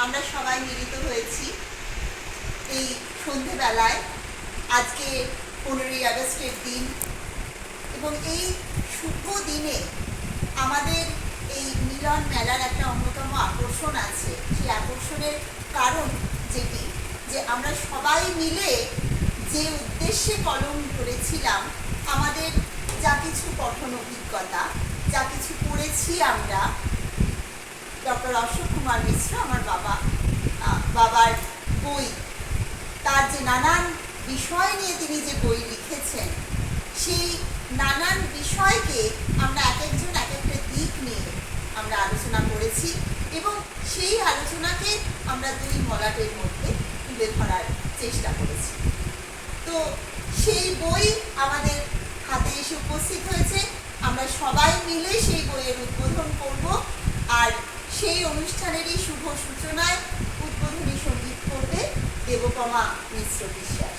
আমরা সবাই মিলিত হয়েছি এই সন্ধেবেলায়। আজকে 15ই আগস্টের দিন এবং এই শুভ দিনে আমাদের এই মিলন মেলার একটা অন্যতম আকর্ষণ আছে। সেই আকর্ষণের কারণ যেটি যে আমরা সবাই মিলে যে উদ্দেশ্যে কলম ধরেছিলাম, আমাদের যা কিছু পঠন অভিজ্ঞতা, যা কিছু পড়েছি আমরা, ডক্টর অশোক কুমার মিশ্র আমার বাবার বই, তার যে নানান বিষয় নিয়ে তিনি যে বই লিখেছেন, সেই নানান বিষয়কে আমরা এক একজন এক একটা দিক নিয়ে আমরা আলোচনা করেছি এবং সেই আলোচনাকে আমরা দুই মলাটের মধ্যে তুলে ধরার চেষ্টা করেছি। তো সেই বই আমাদের হাতে এসে উপস্থিত হয়েছে। আমরা সবাই মিলে সেই বইয়ের উদ্বোধন করব, আর সেই অনুষ্ঠানেরই শুভ সূচনায় উদ্বোধনী সঙ্গীত করবে দেবপমা মিশ্র বিশ্বাস।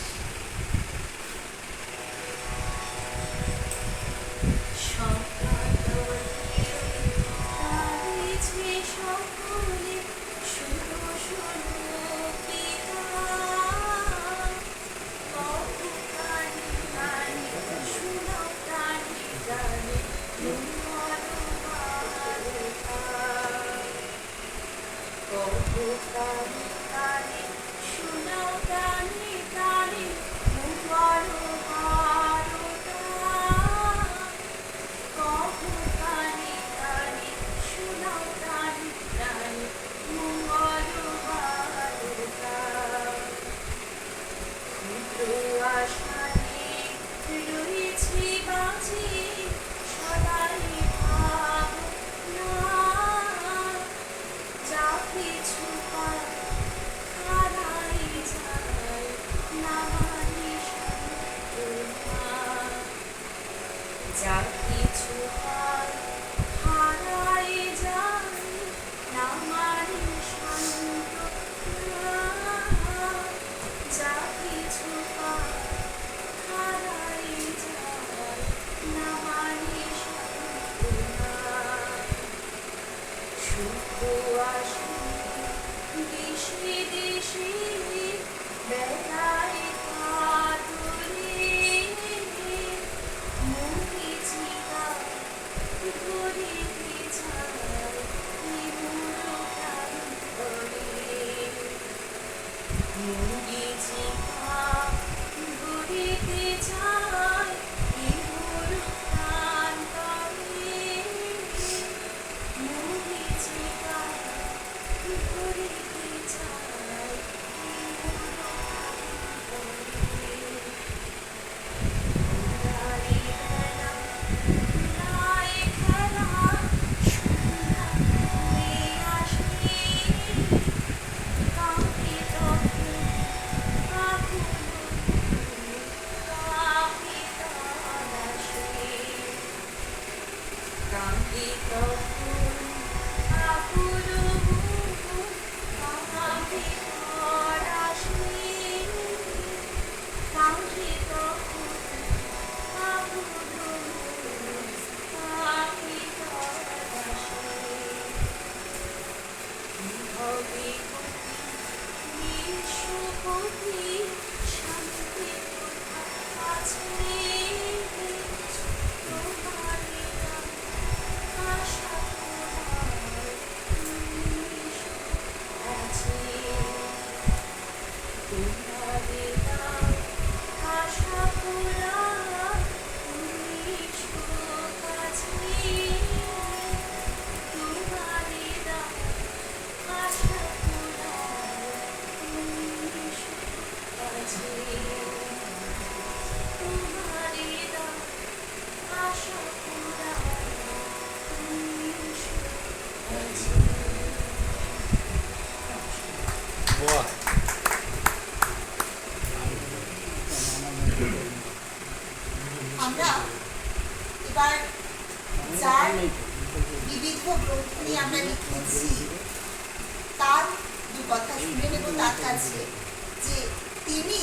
আমরা এবার যার বিবিধ গ্রন্থ নিয়ে আমরা লিখেছি তার দু কথা শুনে নেব তার কাছে, যে তিনি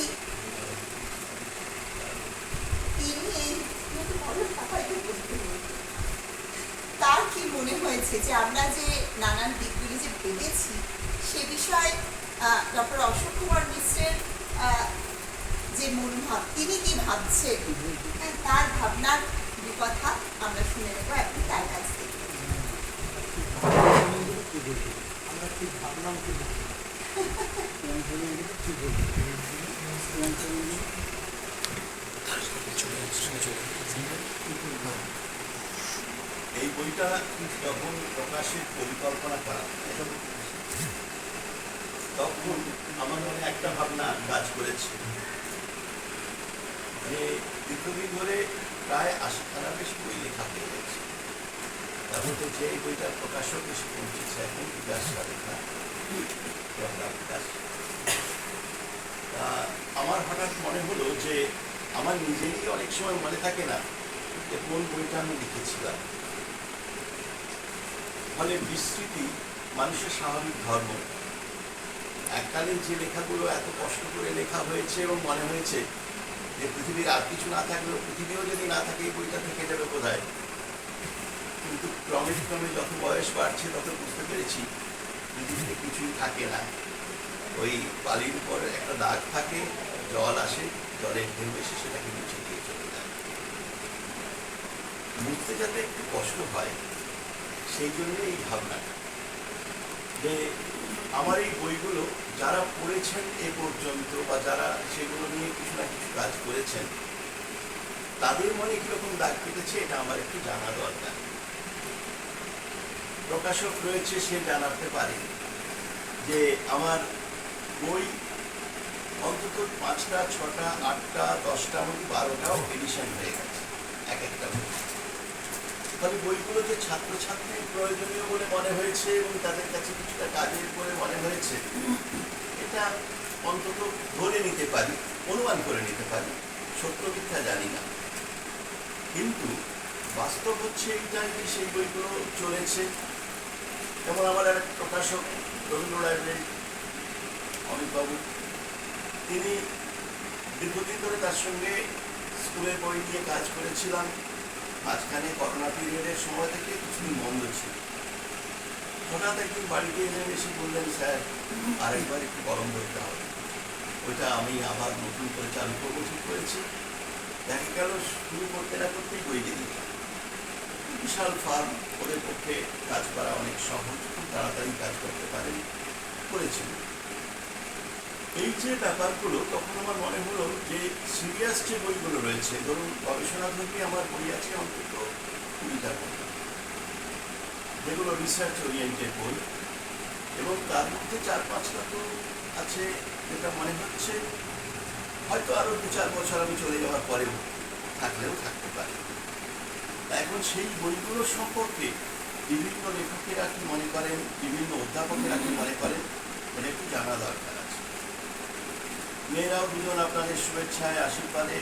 তার কি মনে হয়েছে যে আমরা যে নানান দিকগুলি যে ভেবেছি সে বিষয়ে বিষয় ডক্টর অশোক কুমার মিশ্রের যে মনোভাব, তিনি কি ভাবছেন, তার ভাবনার কথা আমরা শুনে নেব এখন তার কাছ থেকে। আমরা কি ভাবলাম কি এই বইটা যখন প্রকাশের পরিকল্পনা করা তখন আমার মনে একটা ভাবনা কাজ করেছে যে দীর্ঘদিন ধরে প্রায় ৮০খানা বেশি বই লেখা হয়ে গেছে। তার মধ্যে যে বইটা প্রকাশক এসে পৌঁছেছে এখন বিকাশ লেখা বিকাশ। আমার হঠাৎ মনে হলো যে আমার নিজেরই অনেক সময় মনে থাকে না যে কোন বইটা আমি লিখেছিলাম। ফলে বিস্মৃতি মানুষের স্বাভাবিক ধর্ম। এককালে যে লেখাগুলো এত কষ্ট করে লেখা হয়েছে এবং মনে হয়েছে যে পৃথিবীর আর কিছু না থাকলেও, পৃথিবীও যদি না থাকে এই বইটা থেকে যাবে কোথায়। কিন্তু ক্রমে ক্রমে যত বয়স বাড়ছে তত বুঝতে পেরেছি পৃথিবীতে কিছুই থাকে না। ওই বালির উপর একটা দাগ থাকে, জল আসে, জলের ঢেউ এসে সেটাকে মুছে দিয়ে চলে যায়। বুঝতে যাতে একটু কষ্ট হয় সেই জন্য এই ভাবনাটা যে আমার এই বইগুলো যারা পড়েছেন এ পর্যন্ত বা যারা সেগুলো নিয়ে কিছু না কিছু কাজ করেছেন তাদের মনে কিরকম দাগ কেটেছে এটা আমার একটু জানা দরকার। প্রকাশক রয়েছে, সে জানাতে পারে যে আমার বই অন্তত ৫টা, ৬টা, ৮টা, 10টা, 12টাও এডিশন হয়ে গেছে এক একটা বই। ফলে বইগুলো যে ছাত্রছাত্রীর প্রয়োজনীয় বলে মনে হয়েছে এবং তাদের কাছে কিছুটা কাজের বলে মনে হয়েছে এটা অন্তত ধরে নিতে পারি, অনুমান করে নিতে পারি, সত্য মিথ্যা জানি না। কিন্তু বাস্তব হচ্ছে এইটাই যে সেই বইগুলো চলেছে। যেমন আমার এক প্রকাশক রবীন্দ্র লাইব্রেরি অমিতবাবু, তিনি দীর্ঘদিন ধরে তার সঙ্গে স্কুলের বই নিয়ে কাজ করেছিলাম। মাঝখানে করোনা পিরিয়ডের সময় থেকে কিছুদিন বন্ধ ছিল। হঠাৎ একদিন বাড়িতে এসে বললেন, স্যার আরেকবার একটু গরম ধরতে হবে, ওইটা আমি আবার নতুন করে চালু করবো ঠিক করেছি। দেখা গেল শুরু করতে না করতেই বই দিয়ে দিতাম। বিশাল ফার্ম, ওদের পক্ষে কাজ করা অনেক সহজ, খুব তাড়াতাড়ি কাজ করতে পারেন, করেছিল। এই যে ব্যাপারগুলো তখন আমার মনে হলো যে সিরিয়াস যে বইগুলো রয়েছে, ধরুন গবেষণাধর্মী আমার বই আছে অন্তত 20টা বই, যেগুলো রিসার্চ ওরিয়েন্টেড বই, এবং তার মধ্যে 4-5টা তো আছে যেটা মনে হচ্ছে হয়তো আরো 2-4 বছর আমি চলে যাওয়ার পরেও থাকলেও থাকতে পারে। এখন সেই বইগুলো সম্পর্কে বিভিন্ন লেখকেরা কি মনে করেন, বিভিন্ন অধ্যাপকেরা কি মনে করেন, মানে একটু জানা দরকার আছে। মেয়েরাও দুজন আপনাদের শুভেচ্ছায় আশীর্বাদে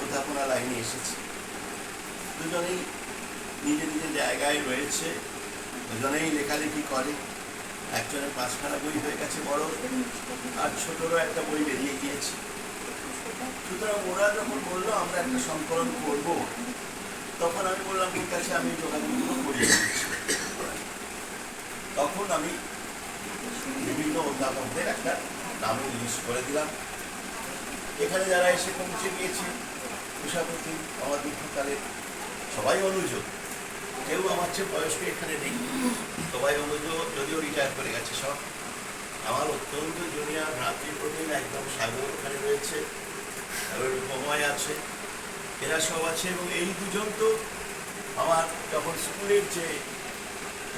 অধ্যাপনা লাইনে এসেছে। দুজনেই নিজের নিজের জায়গায় রয়েছে, দুজনেই লেখালেখি করে। একজনের 5খানা বই হয়ে গেছে বড়, আর ছোটরও একটা বই বেরিয়ে গিয়েছে। সুতরাং ওরা যখন বললো আমরা একটা সংকলন করবো, তখন আমি বললাম ঠিক আছে, আমি যোগাযোগগুলো করিয়ে দিচ্ছি। তখন আমি বিভিন্ন অধ্যাপকদের একটা নামে লিস্ট করে দিলাম। এখানে যারা এসে পৌঁছে গিয়েছে, উষাপতি আমার দীর্ঘকালে সবাই অনুযোগ, কেউ আমার চেয়ে বয়স্ক এখানে নেই, সবাই অনুযোগ, যদিও রিটায়ার করে গেছে সব। আমার অত্যন্ত জুনিয়র ভ্রাতৃপ্রতিম একদম সাগর ওখানে রয়েছে, তারপরে রূপময় আছে, এরা সব আছে। এবং এই দুজন তো আমার যখন স্কুলের যে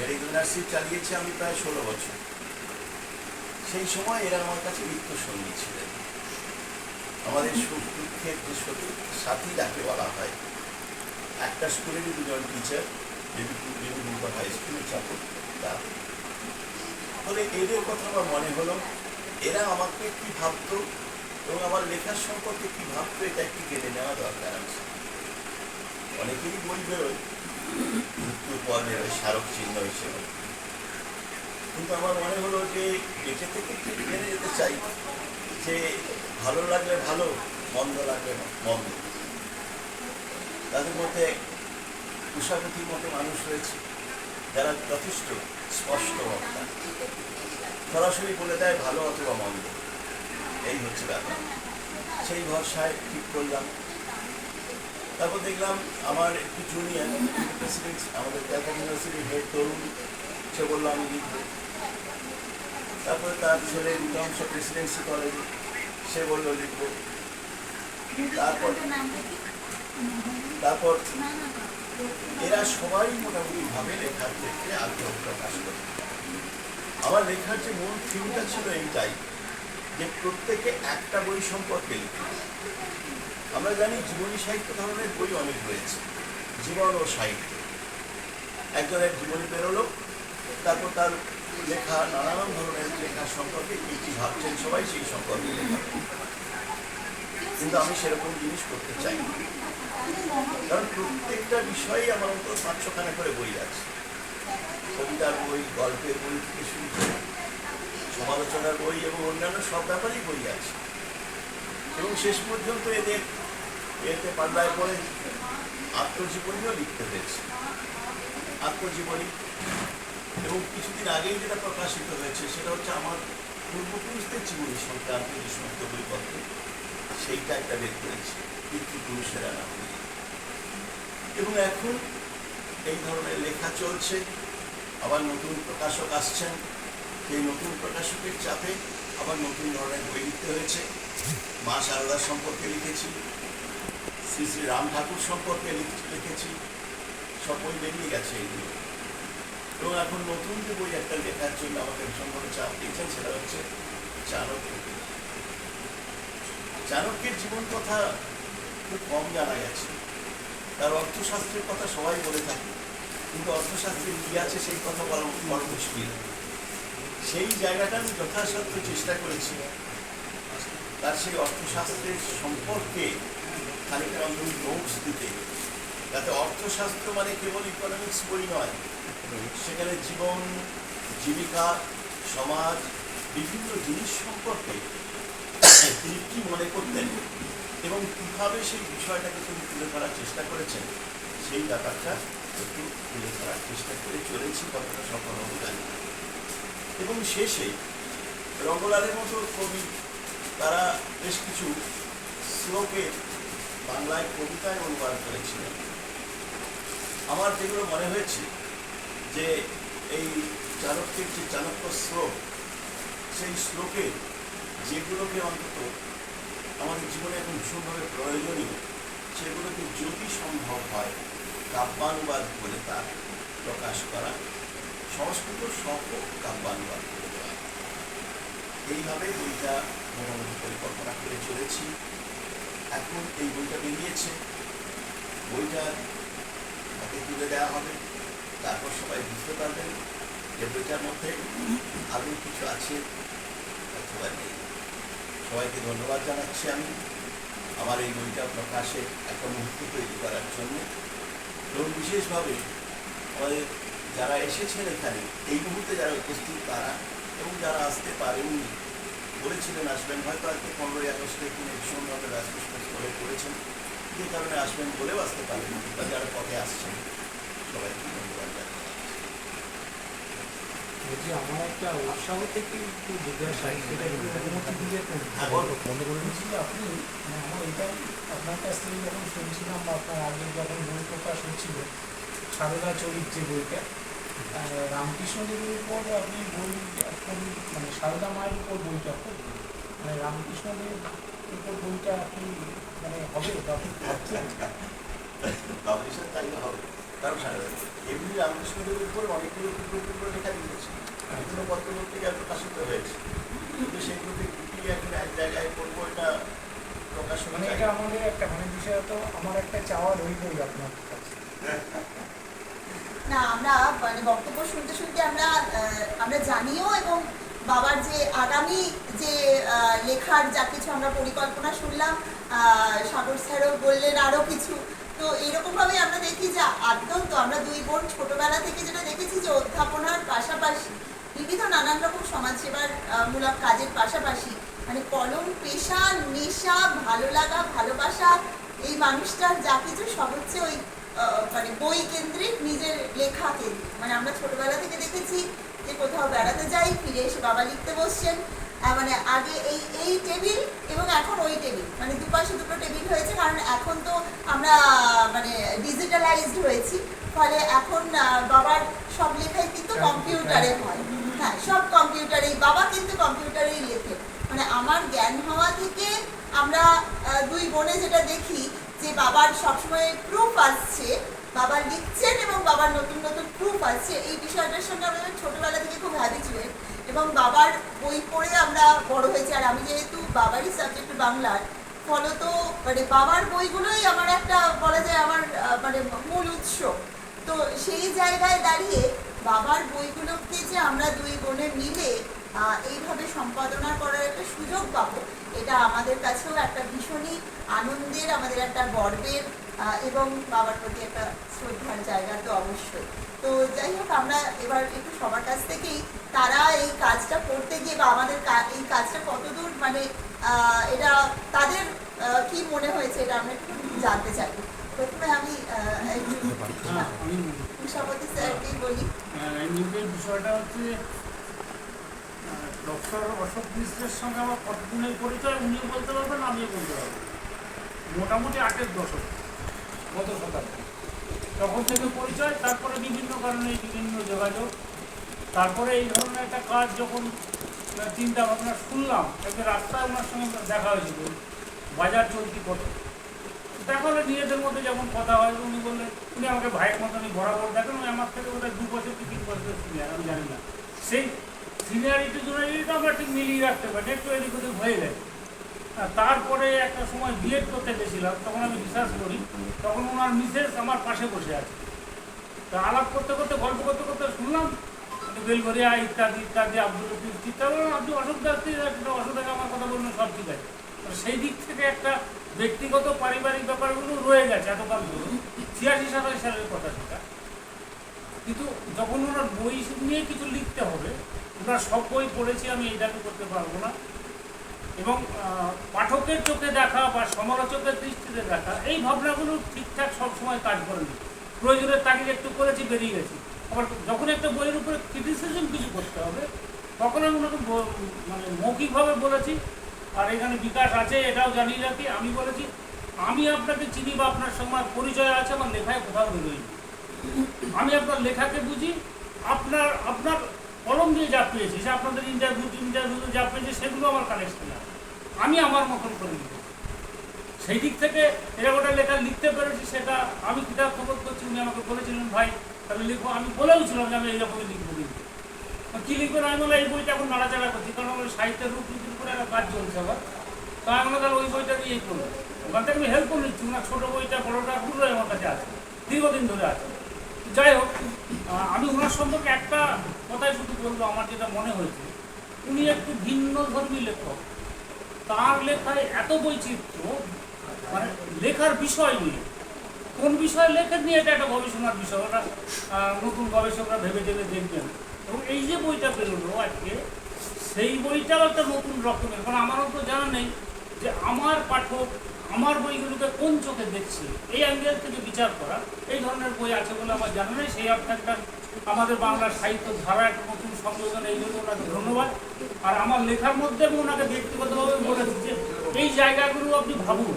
রেগুলারশিপ চালিয়েছে আমি প্রায় 16 বছর, সেই সময় এরা আমার কাছে নিত্য সঙ্গী ছিলেন। আমাদের সুখ দুঃখের যে সাথী যাকে বলা হয়, একটা স্কুলেরই দুজন টিচার, বেবি হাই স্কুলের ছাত্র। ফলে এদের কথা আমার মনে হলো এরা আমাকে কি ভাবতো এবং আমার লেখার সম্পর্কে কি ভাবতো, এটা একটু কেটে নেওয়া দরকার আছে। অনেকেরই বই বেরোয়, মৃত্যুর পর বেরোয় স্মারক চিহ্ন হিসেবে, কিন্তু আমার মনে হলো যে বেঁচে থেকে একটু জেনে যেতে চাই যে ভালো লাগলে ভালো, মন্দ লাগলে মন্দ। তাদের মধ্যে উষাপতির মতো মানুষ রয়েছে যারা যথেষ্ট স্পষ্ট বক্তা, সরাসরি বলে দেয় ভালো অথবা মন্দ, এই হচ্ছে ব্যাপার। সেই ভরসায় ঠিক করলাম। তারপর দেখলাম আমার একটু জুনিয়র প্রেসিডেন্ট, আমাদের ক্যালকাটা ইউনিভার্সিটির হেড তরুণ, সে বললো আমি লিখব। তারপরে তার ছেলে বিকাংশ প্রেসিডেন্সি কলেজে, সে বললো লিখব। তারপর এরা সবাই মোটামুটি ভাবে লেখার ক্ষেত্রে আগ্রহ প্রকাশ করে। আমার লেখার যে মূল থিমটা ছিল এইটাই, যে প্রত্যেকে একটা বই সম্পর্কে লিখে। আমরা জানি জীবনী সাহিত্য ধরনের বই অনেক রয়েছে, জীবন ও সাহিত্য। একজনের জীবনী বেরোলো, তারপর তার লেখা নানান ধরনের লেখার সম্পর্কে কি কি ভাবছেন সবাই সেই সম্পর্কে লেখা। কিন্তু আমি সেরকম জিনিস করতে চাই না, কারণ প্রত্যেকটা বিষয়ে আমার মতো 500খানা করে বই আছে। কবিতার বই, গল্পের বই থেকে শুরু করে সমালোচনার বই এবং অন্যান্য সব ব্যাপারেই বই আছে। এবং শেষ পর্যন্ত এতে পাল্লায় পরে আত্মজীবনীও লিখতে হয়েছে। আত্মজীবনী এবং কিছুদিন আগেই যেটা প্রকাশিত হয়েছে সেটা হচ্ছে আমার পূর্বপুরুষদের জীবনী সংক্রান্ত যে সমস্ত বইপত্র, সেইটা একটা বের করেছি, পিতৃপুরুষেরা নাম দিয়ে। এবং এখন এই ধরনের লেখা চলছে, আবার নতুন প্রকাশক আসছেন, সেই নতুন প্রকাশকের চাপে আবার নতুন ধরনের বই লিখতে হয়েছে। মা শারদা সম্পর্কে লিখেছি, শ্রী শ্রী রাম ঠাকুর সম্পর্কে লিখেছি, সব বই বেরিয়ে গেছে এইগুলো। এবং এখন নতুন যে বই একটা লেখার জন্য আমাকে ভীষণভাবে চাপ দিয়েছেন, সেটা হচ্ছে চাণক্য। চাণক্যের জীবন কথা খুব কম জানা গেছে। তার অর্থশাস্ত্রের কথা সবাই বলে থাকে, কিন্তু অর্থশাস্ত্রে কি আছে সেই কথা বলা বড় মুশকিল। সেই জায়গাটা আমি যথাসাধ্য চেষ্টা করেছি তার সেই অর্থশাস্ত্রের সম্পর্কে খানিকটা অন্তত নোটস দিতে, যাতে অর্থশাস্ত্র মানে কেবল ইকোনমিক্স বই নয়, সেখানে জীবন, জীবিকা, সমাজ, বিভিন্ন জিনিস সম্পর্কে তিনি কি মনে করতেন এবং কীভাবে সেই বিষয়টাকে তিনি তুলে ধরার চেষ্টা করেছেন, সেই ব্যাপারটা একটু তুলে ধরার চেষ্টা করে চলেছি, কতটা সফল হবো জানি। এবং শেষে রঙ্গলালের মতো কবি তারা বেশ কিছু শ্লোকে বাংলায় কবিতায় অনুবাদ করেছিলেন। আমার যেগুলো মনে হয়েছে যে এই চাণক্যের যে চাণক্য শ্লোক, সেই শ্লোকে যেগুলোকে অন্তত আমাদের জীবনে এখন ভীষণভাবে প্রয়োজনীয়, সেগুলোকে যদি সম্ভব হয় কাব্যানুবাদ করে তার প্রকাশ করা, সংস্কৃত সহ কাব্যানুবাদ করে দেওয়া। এইভাবে বইটা মোটামুটি পরিকল্পনা করে চলেছি। এখন এই বইটা বেরিয়েছে, বইটা হাতে তুলে দেওয়া হবে, তারপর সবাই বুঝতে পারবেন যে বইটার মধ্যে আরও কিছু আছে অথবা নেই। সবাইকে ধন্যবাদ জানাচ্ছি আমি আমার এই বইটা প্রকাশে একটা মুহূর্ত তৈরি করার জন্য, এবং বিশেষভাবে আমাদের যারা এসেছেন এখানে এই মুহূর্তে যারা উপস্থিত তারা, এবং যারা আসতে পারেননি, বলেছিলেন আসবেন, হয়তো আজকে 15ই আগস্টে তিনি ভীষণভাবে ব্যস্ত করে করেছেন, যে কারণে আসবেন বলেও আসতে পারেন, বা যারা পথে আসছেন সবাইকে ধন্যবাদ জানাচ্ছি। আমার একটা উৎসাহ থেকে একটু জিজ্ঞাসা, সেটা একটু অনুমতি দিয়ে বন্ধ করে দিচ্ছি। আপনি আমার এটাই আপনার কাছ থেকে যখন শুনছিলাম, বা আপনার আগে যখন বই প্রকাশ হচ্ছিল সারদা চরিত যে বইটা, রামকৃষ্ণদেবের উপর আপনি বই এখন মানে সারদা মায়ের উপর বইটা মানে রামকৃষ্ণদেবের উপর বইটা আপনি মানে হবে বা আপনি ভাবছেন? পাবলিশার চাইলে হবে, কারণ এমনি রামকৃষ্ণদেবের উপর অনেকগুলো টুকরো লেখা দিয়েছে, এগুলো পত্রপত্রিকায় প্রকাশিত হয়েছে, কিন্তু সেগুলোকে গুটিয়ে এখন এক জায়গায় করবো, এটা প্রকাশ মানে এটা আমাদের একটা মানে বিষয়ত আমার একটা চাওয়া রইলই আপনার কাছে। না, আমরা মানে বক্তব্য শুনতে শুনতে আমরা জানিও, এবং বাবার যে আগামী যে লেখার যা কিছু আমরা পরিকল্পনা শুনলাম, সাগর স্যারও বললেন আরও কিছু। তো এইরকমভাবে আমরা দেখি যে আদ্যন্ত আমরা দুই বোন ছোটবেলা থেকে যেটা দেখেছি যে অধ্যাপনার পাশাপাশি বিবিধ নানান রকম সমাজসেবার মূলক কাজের পাশাপাশি মানে কলম, পেশা, নেশা, ভালো লাগা, ভালোবাসা, এই মানুষটার যা কিছু সব হচ্ছে ওই মানে বই কেন্দ্রিক, নিজের লেখা কেন্দ্রিক। মানে আমরা ছোটবেলা থেকে দেখেছি যে কোথাও বেড়াতে যাই, ফিরে টেবিলে এসে বাবা লিখতে বসছেন। মানে আগে এই টেবিল এবং এখন ওই টেবিল, মানে দুপাশে দুটো টেবিল হয়েছে, কারণ এখন তো আমরা মানে ডিজিটালাইজড হয়েছি, ফলে এখন বাবার সব লেখাই কিন্তু কম্পিউটারে হয়। হ্যাঁ, সব কম্পিউটারেই, বাবা কিন্তু কম্পিউটারেই লেখে। মানে আমার জ্ঞান হওয়া থেকে আমরা দুই বোনে যেটা দেখি যে বাবার সবসময় প্রুফ আসছে, বাবা লিখছেন এবং বাবার নতুন নতুন প্রুফ আসছে, এই বিষয়টার সঙ্গে আমরা ছোটবেলা থেকে খুব হ্যাবিচুয়েট এবং বাবার বই পড়ে আমরা বড় হয়েছি। আর আমি যেহেতু বাবারই সাবজেক্ট বাংলার, ফলত মানে বাবার বইগুলোই আমার একটা বলা যায় আমার মানে মূল উৎস। তো সেই জায়গায় দাঁড়িয়ে বাবার বইগুলোকে যে আমরা দুই বোনে মিলে এইভাবে সম্পাদনা করার একটা সুযোগ পাবো, এটা আমাদের কাছেও একটা ভীষণই আনন্দের, আমাদের একটা গর্বের এবং বাবার প্রতি একটা শ্রদ্ধার জায়গা তো অবশ্যই। তো যাই হোক, আমরা এবার একটু সবার কাছ থেকেই তারা এই কাজটা করতে গিয়ে বা আমাদের এই কাজটা কতদূর মানে এটা তাদের কি মনে হয়েছে এটা আমরা একটু জানতে চাই। প্রথমে আমি সভাপতি স্যারকেই বলি। বিষয়টা হচ্ছে ডক্টর অশোক মিশ্রের সঙ্গে আমার কতদিনের পরিচয় উনিও বলতে পারবেন, আমিও বলতে পারবো। মোটামুটি 8-এর দশক, গত শতাব্দী তখন থেকে পরিচয়। তারপরে বিভিন্ন কারণে বিভিন্ন যোগাযোগ, তারপরে এই ধরনের একটা কাজ যখন চিন্তা ভাবনা শুনলাম, একটা রাস্তায় ওনার সঙ্গে দেখা হয়েছিল, বাজার চলতি কত দেখা হলে নিজেদের মধ্যে যখন কথা হয়, উনি বললেন, উনি আমাকে ভাইয়ের মতনই বরাবর দেখেন, উনি আমার থেকে বোধহয় 2 বছর কি 3 বছর সিনিয়র, আমি জানি না। সেই সিনিয়রিটি জুনিয়রিটিটা আমরা ঠিক মিলিয়ে রাখতে পারি, একটু এদিক ওদিক হয়ে যায়। তারপরে একটা সময় বিএড করতে গেছিলাম, তখন আমি রিসার্চ করি, তখন ওনার মিসেস আমার পাশে বসে আছে। তা আলাপ করতে করতে গল্প করতে করতে শুনলাম বেলঘরিয়া ইত্যাদি ইত্যাদি, আব্দুল লতিফ চিত্তার, আপনি অশোক দাসী অশোক দাকে আমার কথা বললেন, সব ঠিক আছে। সেই দিক থেকে একটা ব্যক্তিগত পারিবারিক ব্যাপারগুলো রয়ে গেছে এতকাল ধরে, 86-87 সালের কথা সেটা। কিন্তু যখন ওনার বই নিয়ে কিছু লিখতে হবে, ওনার সব বই পড়েছি আমি, এই দাবি করতে পারবো না। এবং পাঠকের চোখে দেখা বা সমালোচকের দৃষ্টিতে দেখা, এই ভাবনাগুলো ঠিকঠাক সবসময় কাজ করেনি। প্রয়োজনের তাগিদে একটু করেছি, বেরিয়ে গেছি। আবার যখন একটা বইয়ের উপরে ক্রিটিসিজম কিছু করতে হবে, তখন আমি ওনাকে মানে মৌখিকভাবে বলেছি। আর এখানে বিকাশ আছে এটাও জানিয়ে রাখি, আমি বলেছি আমি আপনাকে চিনি বা আপনার সঙ্গে পরিচয় আছে, আমার লেখায় কোথাও বেরোয়নি। আমি আপনার লেখাকে বুঝি, আপনার কলম দিয়ে যা পেয়েছি, সে আপনাদের ইন্টারভিউতে যা পেয়েছি, সেগুলো আমার কানেকশন আছে, আমি আমার মতন করে লিখেছি। সেই দিক থেকে এরকম একটা লেখা লিখতে পেরেছি, সেটা আমি কিতাব খবর করছি। উনি আমাকে বলেছিলেন, ভাই তাহলে লিখবো। আমি বলেও ছিলাম যে আমি এইরকমই লিখবো, কিন্তু কী লিখবেন আমি বলে এই বইটা এখন নাড়াচাড়া করছি, কারণ আমার সাহিত্যের রূপনীতির উপরে একটা কাজ চলছে আবার। তো আমি মনে তাহলে ওই বইটা দিয়েই করবো, ওখান থেকে আমি হেল্প করে নিচ্ছি। না ছোটো বইটা বড়োটা পুরোই আমার কাছে আছে, দীর্ঘদিন ধরে আছে। যাই হোক, আমি ওনার সম্পর্কে একটা কথাই শুধু বলবো, আমার যেটা মনে হয়েছে, উনি একটু ভিন্ন ধর্মী লেখক। তার লেখায় এত বৈচিত্র্য, মানে লেখার বিষয় নিয়ে, কোন বিষয়ে লেখেন নিয়ে এটা একটা গবেষণার বিষয়, ওটা নতুন গবেষকরা ভেবে ভেবে দেখবেন। এবং এই যে বইটা বেরোলো আজকে, সেই বইটাও একটা নতুন রকমের, কারণ আমারও তো জানা নেই যে আমার পাঠক আমার বইগুলোকে কোন চোখে দেখছে, এই অ্যাঙ্গেল থেকে বিচার করা এই ধরনের বই আছে বলে আমার জানা নেই। সেই অর্থে একটা আমাদের বাংলা সাহিত্য ধারা একটা নতুন সংযোজন, এই জন্য ওনাকে ধন্যবাদ। আর আমার লেখার মধ্যে আমি ওনাকে ব্যক্তিগতভাবে বলেছি যে এই জায়গাগুলো আপনি ভাবুন,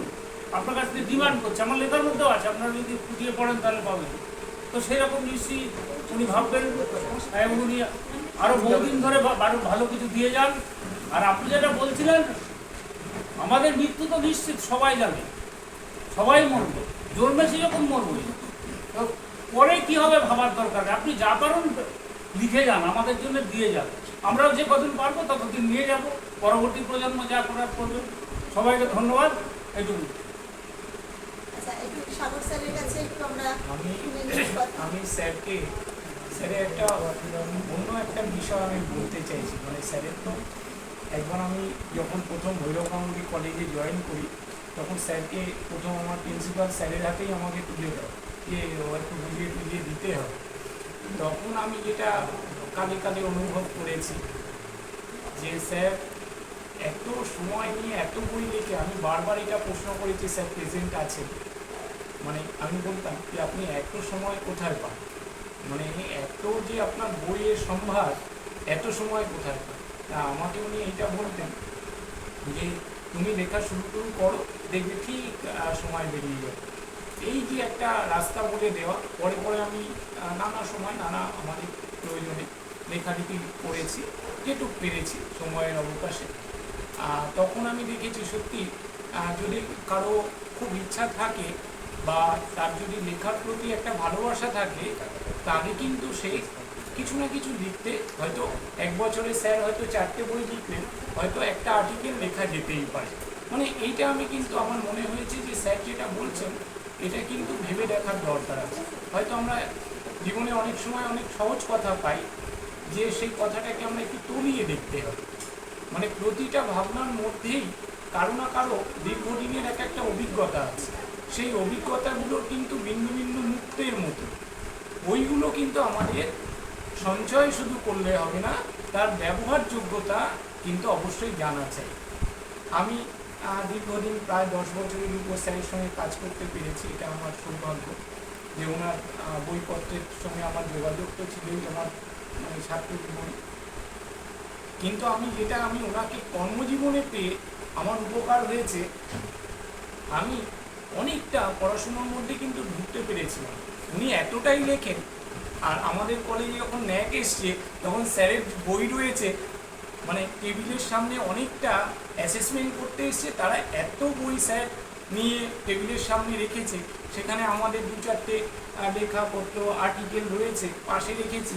আপনার কাছ থেকে ডিমান্ড করছে, আমার লেখার মধ্যেও আছে, আপনারা যদি ফুটিয়ে পড়েন তাহলে পাবেন। তো সেরকম নিশ্চয়ই উনি ভাববেন এবং উনি আরও বহুদিন ধরে ভালো কিছু দিয়ে যান। আর আপনি যেটা বলছিলেন, আমাদের মৃত্যু তো নিশ্চিত, সবাই জানে, সবাই মরবে, জন্মেছি যখন মরবই। তো পরে কী হবে ভাবার দরকার, আপনি যা পারেন লিখে যান, আমাদের জন্য দিয়ে যান, আমরাও যে কদিন পারবো ততদিন নিয়ে যাব, পরবর্তী প্রজন্ম যা করার করবে। সবাইকে ধন্যবাদ, এইটুকু। আমি স্যারের একটা অন্য একটা বিষয় আমি বলতে চাইছি। মানে স্যারের তো একবার আমি যখন প্রথম ভৈরবকান্দি কলেজে জয়েন করি, তখন স্যারকে প্রথম আমার প্রিন্সিপাল স্যারের হাতেই আমাকে তুলে দেয় যে একটু বুঝিয়ে দিতে হবে। তখন আমি যেটা কালে কালে অনুভব করেছি যে স্যার এত সময় নিয়ে এত বই লিখে, আমি বারবার এটা প্রশ্ন করেছি, স্যার প্রেজেন্ট আছে, মানে আমি বলতাম যে আপনি এত সময় কোথায় পান, মানে এত যে আপনার বইয়ের সম্ভার, এত সময় কোথায় পাই? তা আমাকে উনি এইটা বলতেন যে তুমি লেখা শুরু করো, দেখবে ঠিক সময় বেরিয়ে যাবে। এই যে একটা রাস্তা বলে দেওয়া, পরে পরে আমি নানা সময় নানা আমাদের প্রয়োজনে লেখালেখি করেছি, যেটুকু পেরেছি সময়ের অবকাশে। তখন আমি দেখেছি সত্যি যদি কারো খুব ইচ্ছা থাকে বা তার যদি লেখার প্রতি একটা ভালোবাসা থাকে, তাহলে কিন্তু সে কিছু না কিছু লিখতে, হয়তো এক বছরে স্যার হয়তো 4টে বই লিখলেন, হয়তো একটা আর্টিকেল লেখা যেতেই পারে। মানে এইটা আমি কিন্তু আমার মনে হয়েছে যে স্যার যেটা বলছেন এটা কিন্তু ভেবে দেখার দরকার আছে। হয়তো আমরা জীবনে অনেক সময় অনেক সহজ কথা পাই, যে সেই কথাটাকে আমরা একটু তলিয়ে দেখতে হবে। মানে প্রতিটা ভাবনার মধ্যেই কারো না কারো দীর্ঘদিনের একটা অভিজ্ঞতা আছে, সেই অভিজ্ঞতাগুলোর কিন্তু বিন্দু বিন্দু মুক্তের মতো। ওইগুলো কিন্তু আমাদের সঞ্চয় শুধু করলে হবে না, তার ব্যবহারযোগ্যতা কিন্তু অবশ্যই জানা চাই। আমি দীর্ঘদিন প্রায় 10 বছরের উপর স্যারের সঙ্গে কাজ করতে পেরেছি, এটা আমার সৌভাগ্য যে ওনার বইপত্রের সঙ্গে আমার যোগাযোগ তো ছিলই আমার ছাত্র জীবনে। কিন্তু আমি ওনাকে কর্মজীবনে পেয়ে আমার উপকার হয়েছে, আমি অনেকটা পড়াশোনার মধ্যে কিন্তু ঢুকতে পেরেছিলাম। উনি এতটাই লেখেন, আর আমাদের কলেজে যখন ন্যাক এসছে তখন স্যারের বই রয়েছে, মানে টেবিলের সামনে অনেকটা অ্যাসেসমেন্ট করতে এসছে, তারা এত বই স্যার নিয়ে টেবিলের সামনে রেখেছে, সেখানে আমাদের 2-4টে লেখাপত্র আর্টিকেল রয়েছে পাশে রেখেছি।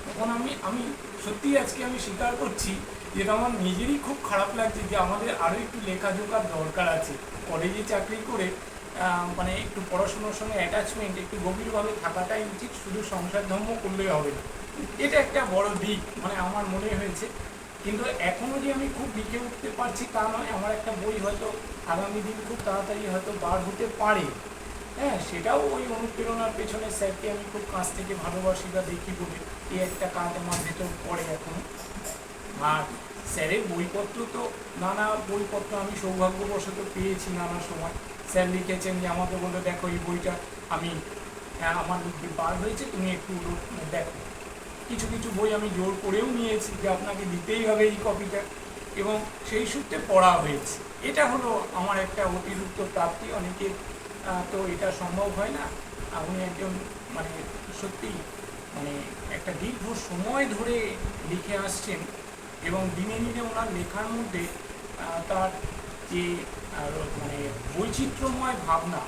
তখন আমি সত্যিই আজকে আমি স্বীকার করছি যেটা আমার নিজেরই খুব খারাপ লাগছে যে আমাদের আরও একটু লেখাজোখার দরকার আছে। কলেজে চাকরি করে মানে একটু পড়াশোনার সঙ্গে অ্যাটাচমেন্ট একটু গভীরভাবে থাকাটাই উচিত, শুধু সংসার ধর্ম করলেই হবে না। এটা একটা বড় দিক মানে আমার মনে হয়েছে। কিন্তু এখনও যে আমি খুব লিখে উঠতে পারছি তা নয়, আমার একটা বই হয়তো আগামী দিন খুব তাড়াতাড়ি হয়তো বার হতে পারে। হ্যাঁ, সেটাও ওই অনুপ্রেরণার পেছনে স্যারকে আমি খুব কাছ থেকে ভালোবাসি বা দেখি বলে এই একটা কাজ আমার ভেতর পড়ে এখন। আর স্যারের বইপত্র তো নানা বইপত্র আমি সৌভাগ্যবশত পেয়েছি নানা সময়। স্যার লিখেছেন যে আমাকে বলে দেখো এই বইটা আমি আমার লিখতে বার হয়েছে, তুমি একটু দেখো। কিছু কিছু বই আমি জোর করেও নিয়েছি যে আপনাকে দিতেই হবে এই কপিটা, এবং সেই সূত্রে পড়া হয়েছে। এটা হলো আমার একটা অতিরিক্ত প্রাপ্তি, অনেকের তো এটা সম্ভব হয় না। আপনি একজন মানে সত্যি মানে একটা দীর্ঘ সময় ধরে লিখে আসছেন, এবং দিনে দিনে ওনার লেখার মধ্যে তার যে মানে বৈচিত্র্যময় ভাবনা।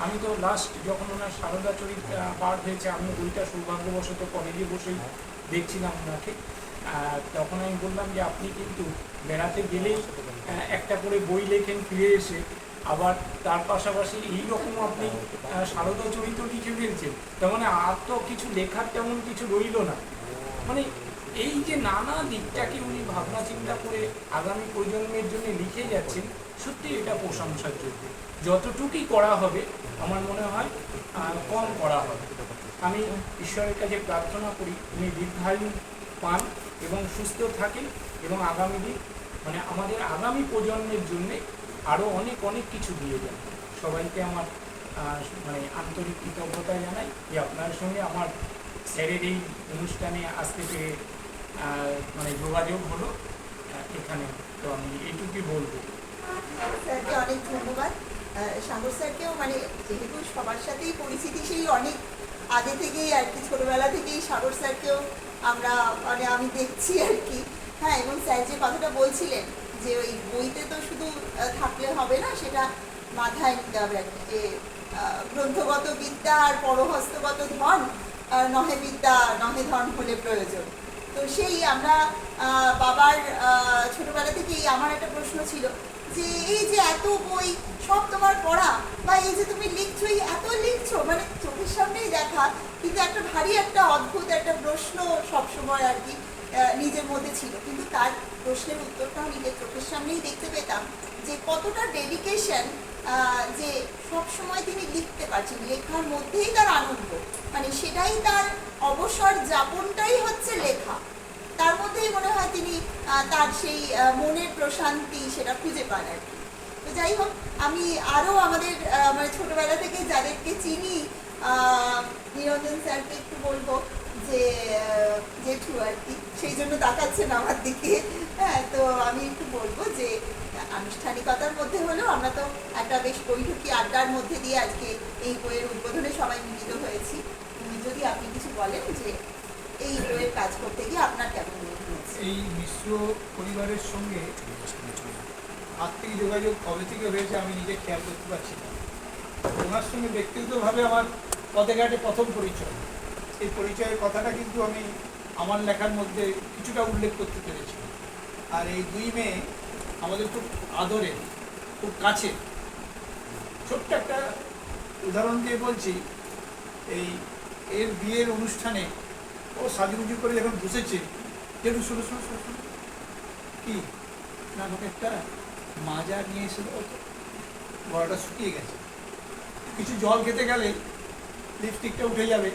আমি তো লাস্ট যখন ওনার সারদা চরিত্র বার হয়েছে, আমি বইটা সৌভাগ্যবশত কলেজে বসেই দেখছিলাম ওনাকে। তখন আমি বললাম যে আপনি কিন্তু বেড়াতে গেলেই একটা করে বই লেখেন ফিরে এসে, আবার তার পাশাপাশি এইরকম আপনি সারদা চরিত্র লিখে ফেলছেন, তার মানে আর তো কিছু লেখার তেমন কিছু রইল না। মানে এই যে নানা দিকটাকে উনি ভাবনা চিন্তা করে আগামী প্রজন্মের জন্য লিখে যাচ্ছেন, সত্যি এটা প্রশংসার যোগ্য। যতটুকুই করা হবে আমার মনে হয় কম করা হবে। আমি ঈশ্বরের কাছে প্রার্থনা করি উনি দীর্ঘায়ু পান এবং সুস্থ থাকেন, এবং আগামী দিন মানে আমাদের আগামী প্রজন্মের জন্যে আরও অনেক অনেক কিছু দিয়ে যান। সবাইকে আমার মানে আন্তরিক কৃতজ্ঞতা জানাই যে আপনার সঙ্গে আমার স্যারের এই অনুষ্ঠানে আসতে পেরে মানে যোগাযোগ হলো এখানে। তো আমি এইটুকুই বলবো। স্যারকে অনেক ধন্যবাদ। সাগর স্যারকেও মানে যেহেতু সবার সাথেই পরিচিতি সেই অনেক আগে থেকেই আর কি, ছোটোবেলা থেকেই সাগর স্যারকেও আমরা মানে আমি দেখছি আর কি। হ্যাঁ, এবং স্যার যে কথাটা বলছিলেন যে ওই বইতে তো শুধু থাকলে হবে না, সেটা মাথায় নিতে হবে আর কি, যে গ্রন্থগত বিদ্যা আর পরহস্তগত ধন, নহে বিদ্যা নহে ধন হলে প্রয়োজন। তো সেই আমরা বাবার ছোটোবেলা থেকেই আমার একটা প্রশ্ন ছিল যে এই যে এত বই সব তোমার পড়া, বা এই যে তুমি লিখছো, এই এত লিখছো, মানে চোখের সামনেই দেখা, কিন্তু একটা ভারী একটা অদ্ভুত একটা প্রশ্ন সবসময় আর কি নিজের মধ্যে ছিল। কিন্তু তার প্রশ্নের উত্তরটাও নিজের চোখের সামনেই দেখতে পেতাম যে কতটা ডেডিকেশন, যে সব সময় তিনি লিখতে পারছেন, লেখার মধ্যেই তার আনন্দ, মানে সেটাই তার অবসর যাপনটাই হচ্ছে লেখা। তার মধ্যেই মনে হয় তিনি তার সেই মনের প্রশান্তি সেটা খুঁজে পান আর কি। তো যাই হোক, আমি আরও আমাদের মানে ছোটোবেলা থেকে যাদেরকে চিনি, নিরঞ্জন স্যারকে একটু বলবো যে জেঠু আর কি, সেই জন্য তাকাচ্ছেন আমার দিকে। হ্যাঁ, তো আমি একটু বলবো যে আনুষ্ঠানিকতার মধ্যে হলেও আমরা তো একটা বেশ বৈঠকি আড্ডার মধ্যে দিয়ে আজকে এই বইয়ের উদ্বোধনে সবাই মিলিত হয়েছি। যদি আপনি কিছু বলেন যে এই বইয়ের কাজ করতে গিয়ে আপনার কেমন মনে হয়েছে? এই মিশ্র পরিবারের সঙ্গে আত্মিক যোগাযোগ কবে থেকে হয়েছে আমি নিজে খেয়াল করতে পারছি না। ওনার সঙ্গে ব্যক্তিগতভাবে আমার পথে ঘাটে প্রথম পরিচয়। এই পরিচয়ের কথাটা কিন্তু আমি আমার লেখার মধ্যে কিছুটা উল্লেখ করতে পেরেছি। আর এই দুই মেয়ে আমাদের খুব আদরের, খুব কাছে। ছোট্ট একটা উদাহরণ দিয়ে বলছি, এর বিয়ের অনুষ্ঠানে ও সাজুগুজু করে যখন বসেছে, একটু শোনো কি না, আমাকে একটা মাজা নিয়ে এসে দাও তো, গলাটা শুকিয়ে গেছে। কিছু জল খেতে গেলে লিপস্টিকটা উঠে যাবে,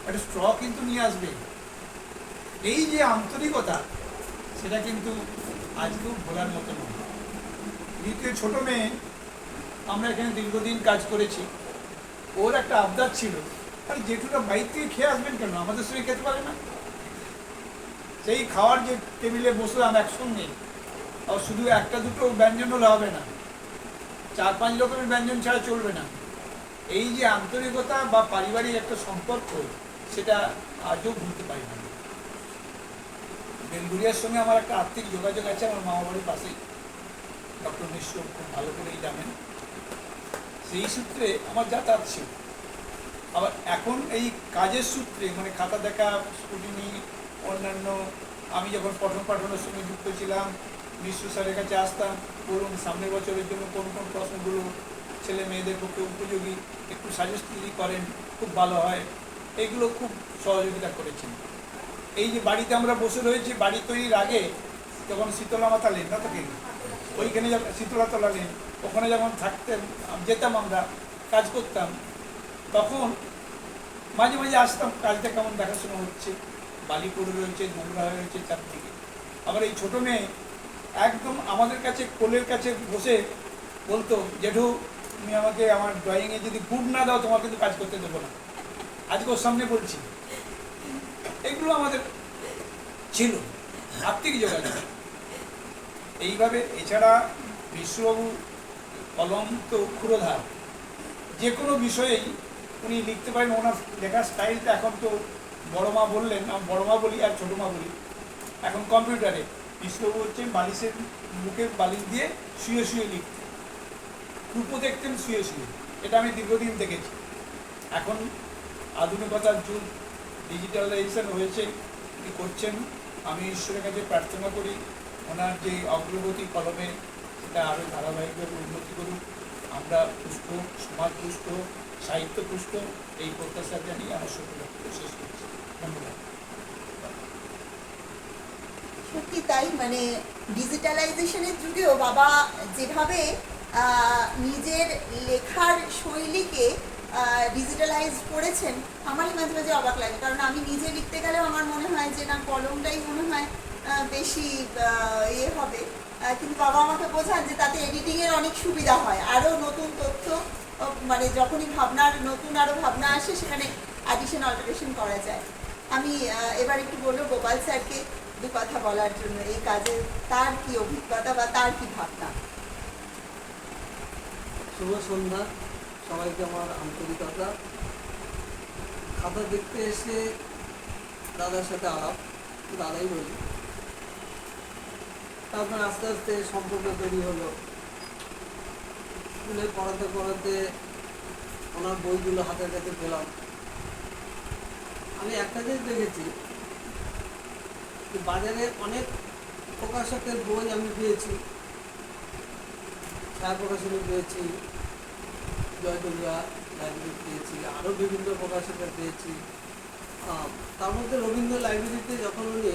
একটা স্ট্র কিন্তু নিয়ে আসবে। এই যে আন্তরিকতা, সেটা কিন্তু আজকেও ভোলার মতো নয়। দ্বিতীয় ছোট মেয়ে, আমরা এখানে দীর্ঘদিন কাজ করেছি, ওর একটা আবদার ছিল, আরে জেঠুরা বাইক থেকে খেয়ে আসবেন কেন, আমাদের সঙ্গে খেতে পারে না? সেই খাওয়ার যে টেবিলে বসলাম একসঙ্গে, আর শুধু একটা দুটো ব্যঞ্জন হলে হবে না, 4-5 রকমের ব্যঞ্জন ছাড়া চলবে না। এই যে আন্তরিকতা বা পারিবারিক একটা সম্পর্ক, সেটা আজও ভুলতে পারি না। বেলগুড়িয়ার সঙ্গে আমার একটা আর্থিক যোগাযোগ আছে, আমার মামা বাড়ির পাশেই, ডক্টর মিশ্র খুব ভালো করেই জানেন। সেই সূত্রে আমার যাতায়াত ছিল। আবার এখন এই কাজের সূত্রে, মানে খাতা দেখা, স্কুটিনি, অন্যান্য, আমি যখন পঠন পাঠনের সঙ্গে যুক্ত ছিলাম, মিশ্র স্যারের কাছে আসতাম, বলুন সামনের বছরের জন্য কোন কোন প্রশ্নগুলো ছেলে মেয়েদের পক্ষে উপযোগী, একটু সাজেস্ট যদি করেন খুব ভালো হয়। এইগুলো খুব সহযোগিতা করেছেন। এই যে বাড়িতে আমরা বসে রয়েছি, বাড়ি তৈরির আগে যখন শীতলা মাতা লেন না থাকে, ওইখানে যখন শীতলাতলা লেন, ওখানে যখন থাকতেন, যেতাম আমরা, কাজ করতাম, তখন মাঝে মাঝে আসতাম, কাজটা কেমন দেখাশোনা হচ্ছে, বালি পড়ে রয়েছে, নোংরা হয়ে রয়েছে চারদিকে। আবার এই ছোটো মেয়ে একদম আমাদের কাছে কোলের কাছে বসে বলতো, জেঠু তুমি আমাকে আমার ড্রয়িংয়ে যদি গুড না দাও, তোমার কিন্তু কাজ করতে দেবো না। আজকে ওর সামনে বলছি। এগুলো আমাদের ছিল আত্মিক যোগাযোগ। এইভাবে এছাড়া বিশ্ববাবু কলম তো ক্ষুরধার, যে কোনো বিষয়েই উনি লিখতে পারেন। ওনার লেখার স্টাইলটা এখন তো বড় মা বললেন, আমি বড় মা বলি আর ছোটো মা বলি, এখন কম্পিউটারে। বিশ্ববাবু হচ্ছেন বালিশের মুখে বালিশ দিয়ে শুয়ে শুয়ে লিখতেন, রূপও দেখতেন শুয়ে শুয়ে। এটা আমি দীর্ঘদিন দেখেছি। এখন আধুনিকতার যুগ, ডিজিটালাইজেশন হয়েছে, উনি করছেন। আমি ঈশ্বরের কাছে প্রার্থনা করি ওনার যে অগ্রগতি কলমে, সেটা আরও ধারাবাহিকভাবে উন্নতি করুক, আমরা পুষ্ট, সমাজ পুষ্ট, সাহিত্য পুষ্ট, এই প্রত্যাশা জানিয়ে আমার সকল শেষ করছি। ধন্যবাদ। সত্যি তাই, মানে ডিজিটালাইজেশনের যুগেও বাবা যেভাবে নিজের লেখার শৈলীকে ডিজিটালাইজ করেছেন, আমারই মাঝে মাঝে অবাক লাগে। কারণ আমি নিজে লিখতে গেলেও আমার মনে হয় যে না, কলমটাই মনে হয় বেশি ইয়ে হবে। কিন্তু বাবা আমাকে বোঝান যে তাতে এডিটিংয়ের অনেক সুবিধা হয়, আরও নতুন তথ্য, মানে যখনই নতুন আরও ভাবনা আসে, সেখানে অ্যাডিশন অল্টারেশন করা যায়। আমি এবার একটু বলবো গোপাল স্যারকে দু কথা বলার জন্য, এই কাজে তার কি অভিজ্ঞতা বা তার কি ভাবনা। শুভ সন্ধ্যা সবাইকে, আমার আন্তরিকতা। খাতা দেখতে এসে দাদার সাথে আলাপ, দাদাই বলি, তারপর আস্তে আস্তে সম্পর্ক তৈরি হলো। স্কুলে পড়াতে পড়াতে ওনার বইগুলো হাতের কাছে পেলাম। আমি একটা জিনিস দেখেছি, বাজারে অনেক প্রকাশকের বই আমি পেয়েছি, ছায়া প্রকাশনী পেয়েছি, জয়দুর্গা লাইব্রেরি পেয়েছি, আরও বিভিন্ন প্রকাশকের পেয়েছি। তার মধ্যে রবীন্দ্র লাইব্রেরিতে যখন উনি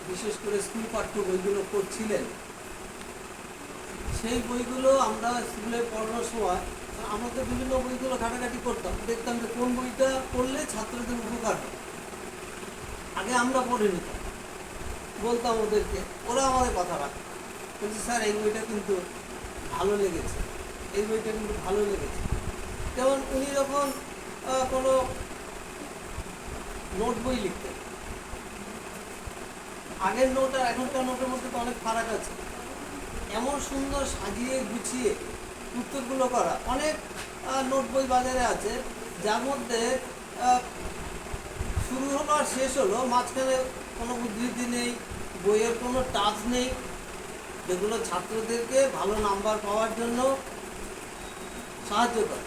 বিশেষ করে স্কুল পাঠ্য বইগুলো করছিলেন, সেই বইগুলো আমরা স্কুলে পড়ানোর সময় আমাদের বিভিন্ন বইগুলো ঘাটাঘাটি করতাম, দেখতাম যে কোন বইটা পড়লে ছাত্রদের উপকার হয়। আগে আমরা পড়ে নিতাম, বলতাম ওদেরকে, ওরা আমাদের কথা রাখত, বলছি স্যার এই বইটা কিন্তু ভালো লেগেছে, এই বইটা কিন্তু ভালো লেগেছে। যেমন উনি যখন কোনো নোট বই লিখতেন, আগের নোট আর এখনকার নোটের মধ্যে তো অনেক ফারাক আছে। এমন সুন্দর সাজিয়ে গুছিয়ে উত্তরগুলো করা, অনেক নোট বই বাজারে আছে যার মধ্যে শুরু হলো আর শেষ হলো, মাঝখানে কোনো উদ্ধৃতি নেই, বইয়ের কোনো টাচ নেই, যেগুলো ছাত্রদেরকে ভালো নাম্বার পাওয়ার জন্য সাহায্য করে।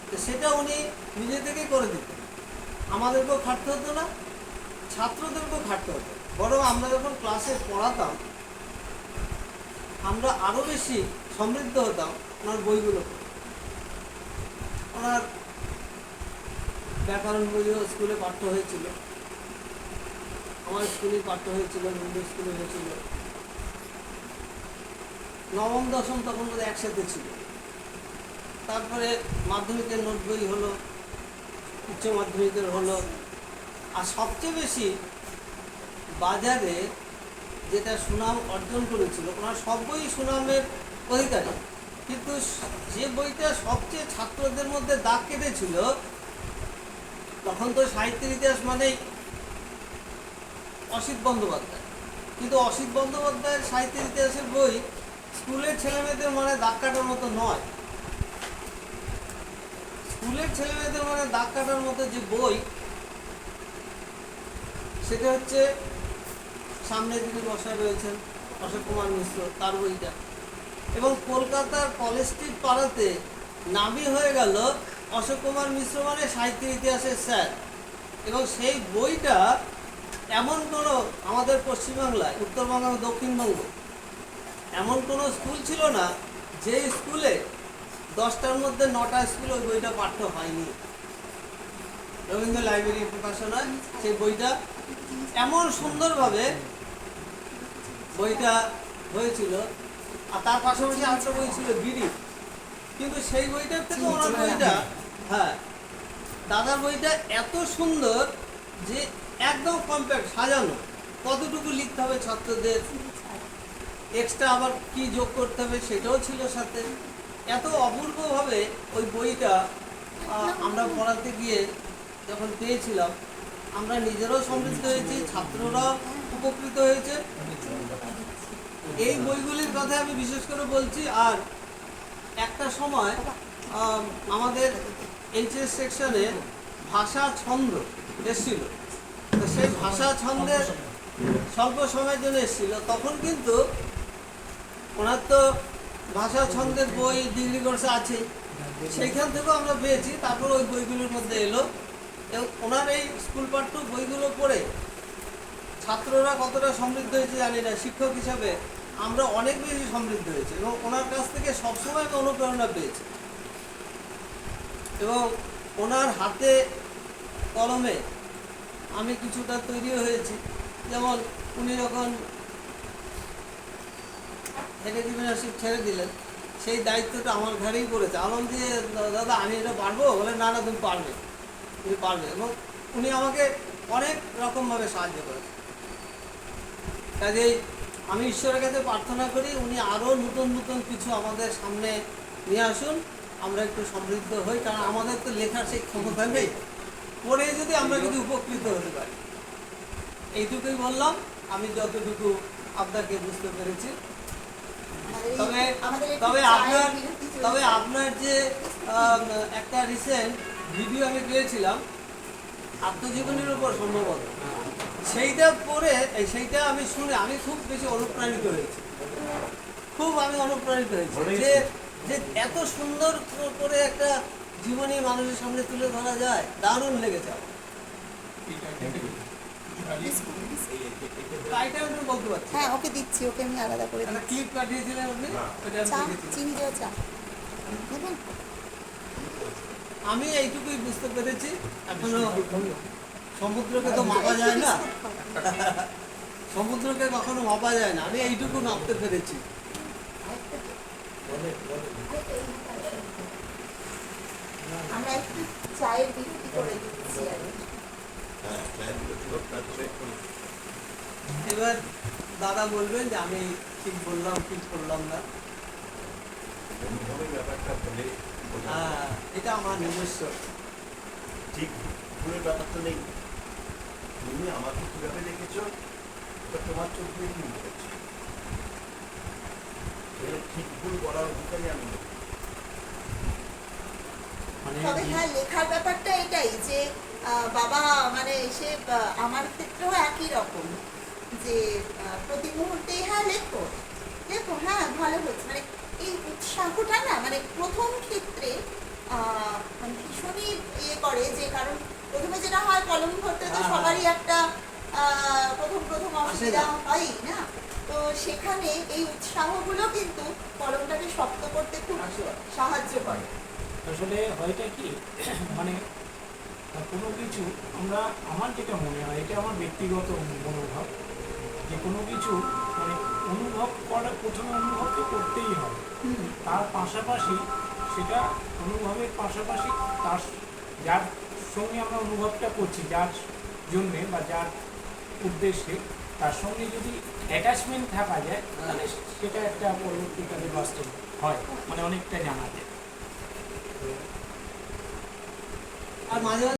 তো সেটা উনি নিজে থেকেই করে দিতেন, আমাদেরকেও খাটতে হতো না, ছাত্রদেরকেও খাটতে হতো। বরং আমরা যখন ক্লাসে পড়াতাম আমরা আরও বেশি সমৃদ্ধ হতাম ওনার বইগুলো পড়ে। ওনার ব্যাকরণ বইও স্কুলে পাঠ্য হয়েছিল, আমার স্কুলে পাঠ্য হয়েছিল, হিন্দু স্কুলে হয়েছিল। নবম দশম তখন বোধহয় একসাথে ছিল। তারপরে মাধ্যমিকের নোট বই হলো, উচ্চ মাধ্যমিকের হলো। আর সবচেয়ে বেশি বাজারে যেটা সুনাম অর্জন করেছিল, ওনার সব বই সুনামের অধিকারী, কিন্তু যে বইটা সবচেয়ে ছাত্রদের মধ্যে দাগ কেটেছিল, তখন তো সাহিত্যের ইতিহাস মানেই অসিত বন্দ্যোপাধ্যায়, কিন্তু অসিত বন্দ্যোপাধ্যায়ের সাহিত্যের ইতিহাসের বই স্কুলের ছেলেমেয়েদের মানে দাগ কাটার মতো নয়। স্কুলের ছেলেমেয়েদের মানে দাগ কাটার মতো যে বই, সেটা হচ্ছে সামনে যিনি বসায় রয়েছেন অশোক কুমার মিশ্র, তার বইটা। এবং কলকাতার কলেজ স্ট্রিট পাড়াতে নামই হয়ে গেল অশোক কুমার মিশ্র মানে সাহিত্যের ইতিহাসের স্যার। এবং সেই বইটা এমন কোনো, আমাদের পশ্চিমবাংলায়, উত্তরবঙ্গ এবং দক্ষিণবঙ্গ, এমন কোনো স্কুল ছিল না যে স্কুলে 10টার মধ্যে 9টা স্কুলে ওই বইটা পাঠ্য হয়নি। রবীন্দ্র লাইব্রেরি প্রকাশনায় সেই বইটা এমন সুন্দরভাবে বইটা হয়েছিল। আর তার পাশাপাশি আরেকটা বই ছিল বিড়ি, কিন্তু সেই বইটার থেকে ওনার বইটা, হ্যাঁ, দাদার বইটা এত সুন্দর যে একদম কমপ্যাক্ট সাজানো, কতটুকু লিখতে হবে ছাত্রদের, এক্সট্রা আবার কি যোগ করতে হবে সেটাও ছিল সাথে। এত অপূর্বভাবে ওই বইটা আমরা পড়াতে গিয়ে যখন পেয়েছিলাম, আমরা নিজেরাও সমৃদ্ধ হয়েছি, ছাত্ররাও উপকৃত হয়েছে। এই বইগুলির কথা আমি বিশেষ করে বলছি। আর একটা সময় আমাদের এইচএস সেকশনে ভাষা ছন্দ এসেছিল, তো সেই ভাষা ছন্দের স্বল্প সময়ের জন্য এসেছিল। তখন কিন্তু ওনার তো ভাষা ছন্দের বই ডিগ্রি কোর্সে আছে, সেইখান থেকেও আমরা পেয়েছি। তারপর ওই বইগুলোর মধ্যে এলো, এবং ওনার এই স্কুল পাঠ্য বইগুলো পড়ে ছাত্ররা কতটা সমৃদ্ধ হয়েছে জানি না, শিক্ষক হিসাবে আমরা অনেক বেশি সমৃদ্ধ হয়েছি। এবং ওনার কাছ থেকে সবসময় আমি অনুপ্রেরণা পেয়েছি। এবং ওনার হাতে কলমে আমি কিছুটা তৈরিও হয়েছি। যেমন উনি যখন একাডেমিশিপ ছেড়ে দিলেন, সেই দায়িত্বটা আমার ঘাড়েই পড়েছে। আলম দিয়ে, দাদা আমি এটা পারবো? বলে না না, তুমি পারবে, তুমি পারবে। এবং উনি আমাকে অনেক রকমভাবে সাহায্য করেছেন। কাজেই আমি ঈশ্বরের কাছে প্রার্থনা করি উনি আরও নতুন নতুন কিছু আমাদের সামনে নিয়ে আসুন, আমরা একটু সমৃদ্ধ হই। কারণ আমাদের তো লেখার সেই ক্ষমতা নেই, পড়ে যদি আমরা যদি উপকৃত হতে পারি। এইটুকুই বললাম, আমি যতটুকু আপনাকে বুঝতে পেরেছি। তবে আপনার যে একটা রিসেন্ট ভিডিও আমি পেয়েছিলাম আত্মজীবনীর উপর সম্ভবত, সেইটা পড়ে, সেইটা আমি শুনে আমি খুব বেশি অনুপ্রাণিত হয়েছি। আমি অনুপ্রাণিত হয়েছি যে এত সুন্দর করে একটা জীবনী মানুষের সামনে তুলে ধরা যায়। দারুণ লেগেছে আমার। বলতে পারছি, হ্যাঁ ওকে দিচ্ছি, ওকে আমি আলাদা করে একটা ক্লিপ পাঠিয়েছিলেন আপনি, ওটা আমি চা, দেখেছি। চিনি দেওয়া চা নেবেন? আমি এইটুকুই বুঝতে পেরেছি, এখনো সমুদ্রকে তো মাপা যায় না, সমুদ্রকে কখনো মাপা যায় না, আমি এইটুকু মাপতে পেরেছি। আমরা একটু চায়ের বিরতি করে দিচ্ছি আর কি। এবার দাদা বলবেন যে আমি ঠিক বললাম ঠিক করলাম না। ব্যাপারটা বলে এটা আমার নিজস্ব। ঠিক ভুলের ব্যাপার তো নেই। তুমি আমাকে কিভাবে দেখেছো ওটা তোমার চোখ দিয়ে কি বলছে? এটা ঠিক ভুল করার অধিকারই আমি নেই। মানে তবে হ্যাঁ, লেখার ব্যাপারটা এটাই যে বাবা মানে এসে আমার ক্ষেত্রেও একই রকম যে প্রতি মুহূর্তে হ্যাঁ লেখো লেখো, হ্যাঁ ভালো হচ্ছে, মানে এই উৎসাহটা না মানে প্রথম ক্ষেত্রে মানে ভীষণই ইয়ে করে, যে কারণ প্রথমে যেটা হয় কলম ধরতে তো হ্যাঁ। সবারই একটা প্রথম অসুবিধা হয় না, তো সেখানে এই উৎসাহগুলো কিন্তু কলমটাকে শক্ত করতে খুব সাহায্য করে। আসলে হয়টা কি মানে কোনো কিছু আমরা, আমার যেটা মনে হয় এটা আমার ব্যক্তিগত মনোভাব, যে কোনো কিছু মানে অনুভব করা, প্রথমে অনুভবকে করতেই হবে, তার পাশাপাশি সেটা অনুভবের পাশাপাশি তার যার সঙ্গে আমরা অনুভবটা করছি, যার জন্যে বা যার উদ্দেশ্যে, তার সঙ্গে যদি অ্যাটাচমেন্ট থাকা যায় তাহলে সেটা একটা পরবর্তীকালে বাস্তব হয়, মানে অনেকটা জানা যায়। আর মাঝে মাঝে